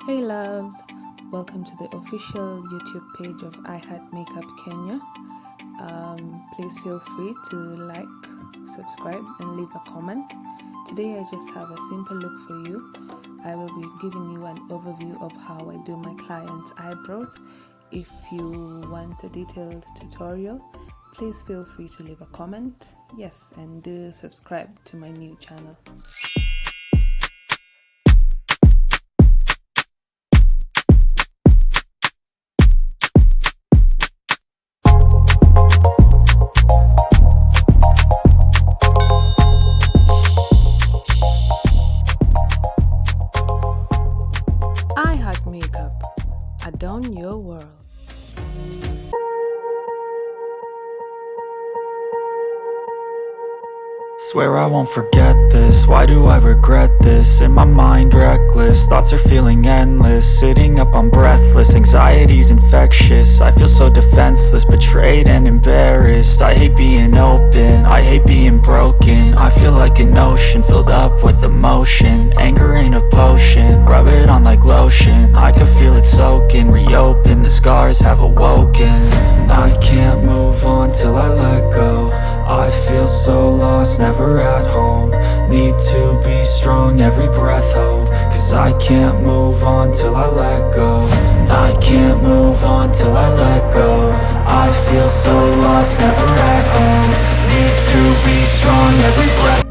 Hey loves, welcome to the official YouTube page of I Had Makeup Kenya. Please feel free to like, subscribe and leave a comment. Today I just have a simple look for you. I will be giving you an overview of how I do my clients' eyebrows. If you want a detailed tutorial, please feel free to leave a comment. Yes, and do subscribe to my new channel. I Had Makeup, adorn your world. Swear I won't forget this, why do I regret this? In my mind reckless, thoughts are feeling endless. Sitting up I'm breathless, anxiety's infectious. I feel so defenseless, betrayed and embarrassed. I hate being open, I hate being broken. I feel like an ocean filled up with emotion. Anger ain't a potion, rub it on like lotion. I can feel it soaking, reopen, the scars have awoken. I can't move on till I let go. I feel so lost, never at home. Need to be strong, every breath hope. Cause I can't move on till I let go. I can't move on till I let go. I feel so lost, never at home. Need to be strong, every breath